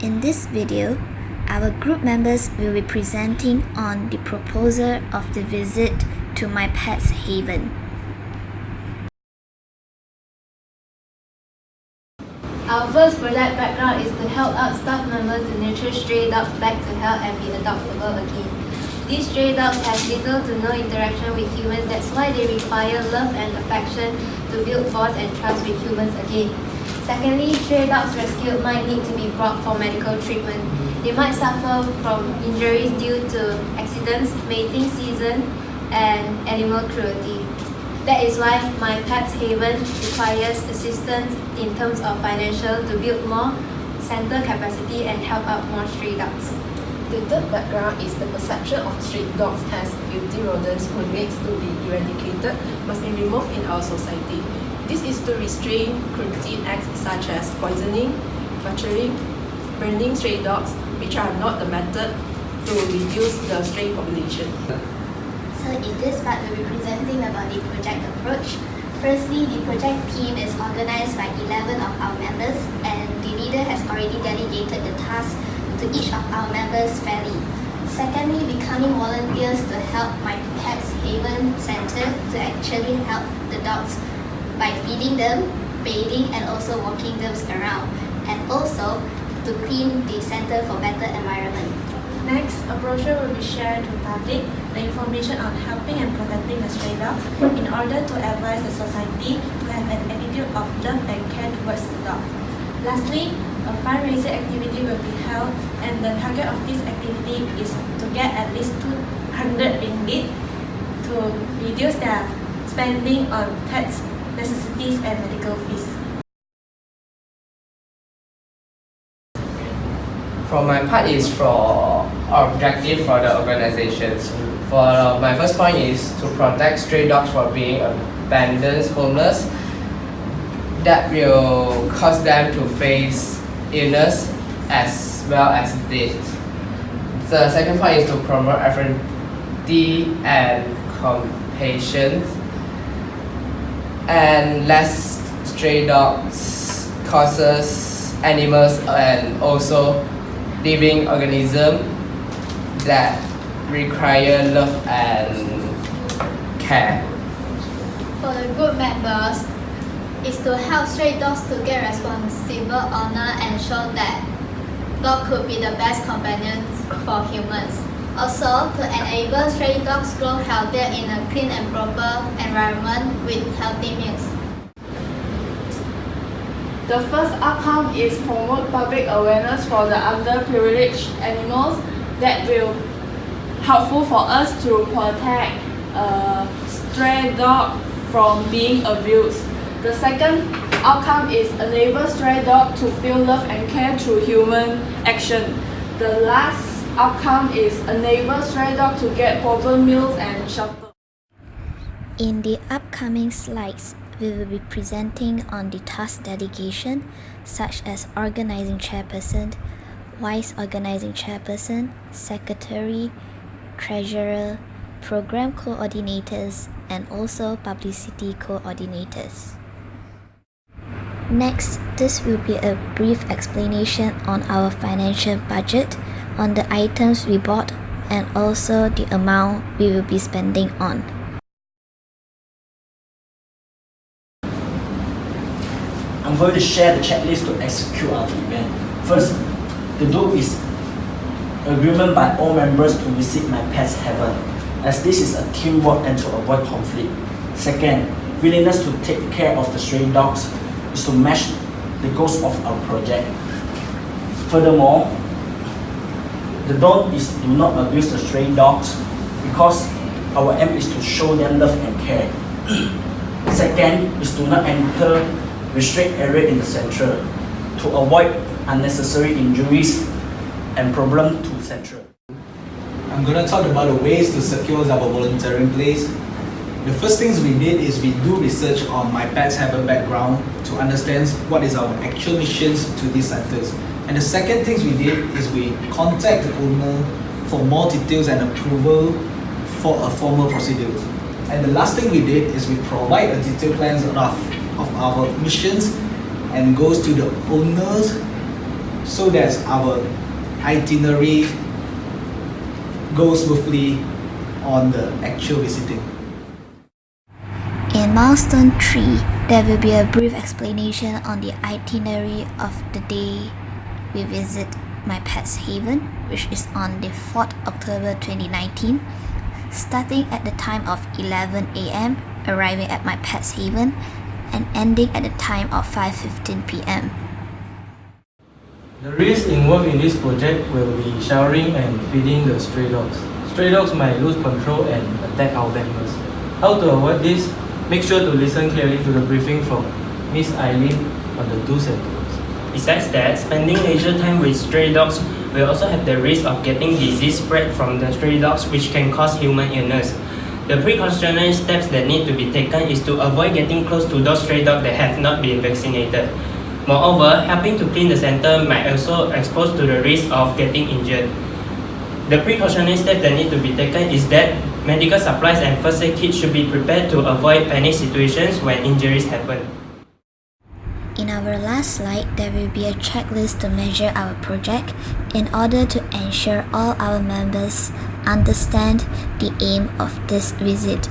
In this video, our group members will be presenting on the proposal of the visit to my pet's haven. Our first project background is to help out staff members to nurture stray dogs back to health and be adoptable again. These stray dogs have little to no interaction with humans, that's why they require love and affection to build bonds and trust with humans again. Secondly, stray dogs rescued might need to be brought for medical treatment. They might suffer from injuries due to accidents, mating season, and animal cruelty. That is why my pet's haven requires assistance in terms of financial to build more center capacity and help out more stray dogs. The third background is the perception of stray dogs as filthy rodents who needs to be eradicated, must be removed in our society. This is to restrain cruelty acts such as poisoning, butchering, burning stray dogs, which are not the method to reduce the stray population. So in this part, we'll be presenting about the project approach. Firstly, the project team is organized by 11 of our members, and the leader has already delegated the task to each of our members fairly. Secondly, becoming volunteers to help my pet's haven center to actually help the dogs by feeding them, bathing, and also walking them around, and also to clean the center for better environment. Next, a brochure will be shared to public the information on helping and protecting the stray dogs in order to advise the society to have an attitude of love and care towards the dog. Lastly, a fundraising activity will be held, and the target of this activity is to get at least 200 ringgit to reduce their spending on pets, necessities, and medical fees. For my part is for objective for the organizations. For my first point is to protect stray dogs from being abandoned, homeless, that will cause them to face illness as well as death. The second point is to promote empathy and compassion, and less stray dogs causes animals and also living organisms that require love and care. For the group members, is to help stray dogs to get responsible owner and show that dog could be the best companions for humans. Also, to enable stray dogs grow healthier in a clean and proper environment with healthy meals. The first outcome is promote public awareness for the underprivileged animals that will helpful for us to protect stray dog from being abused. The second outcome is enable stray dog to feel love and care through human action. The last outcome is enable stray dog to get proper meals and shelter. In the upcoming slides, we will be presenting on the task delegation, such as organizing chairperson, vice organizing chairperson, secretary, treasurer, program coordinators, and also publicity coordinators. Next, this will be a brief explanation on our financial budget, on the items we bought, and also the amount we will be spending on. I'm going to share the checklist to execute our event. First, the goal is agreement by all members to visit my pet's haven, as this is a teamwork and to avoid conflict. Second, willingness to take care of the stray dogs is to match the goals of our project. Furthermore, the goal is to not abuse the stray dogs because our aim is to show them love and care. Second is to not enter restricted area in the center to avoid unnecessary injuries and problem to central. I'm going to talk about the ways to secure our volunteering place. The first things we did is we do research on my pet's haven background to understand what is our actual missions to these centers. And the second things we did is we contact the owner for more details and approval for a formal procedure. And the last thing we did is we provide a detailed plan of our missions and goes to the owners so that our itinerary goes smoothly on the actual visiting. In milestone 3, there will be a brief explanation on the itinerary of the day we visit my pet's haven, which is on the 4th October 2019, starting at the time of 11 a.m., arriving at my pet's haven, and ending at the time of 5:15 p.m. The risks involved in this project will be showering and feeding the stray dogs. Stray dogs might lose control and attack our members. How to avoid this? Make sure to listen clearly to the briefing from Miss Eileen on the do's and don'ts. Besides that, spending leisure time with stray dogs will also have the risk of getting disease spread from the stray dogs, which can cause human illness. The precautionary steps that need to be taken is to avoid getting close to those stray dogs that have not been vaccinated. Moreover, helping to clean the center might also expose to the risk of getting injured. The precautionary steps that need to be taken is that medical supplies and first aid kits should be prepared to avoid panic situations when injuries happen. In our last slide, there will be a checklist to measure our project in order to ensure all our members understand the aim of this visit.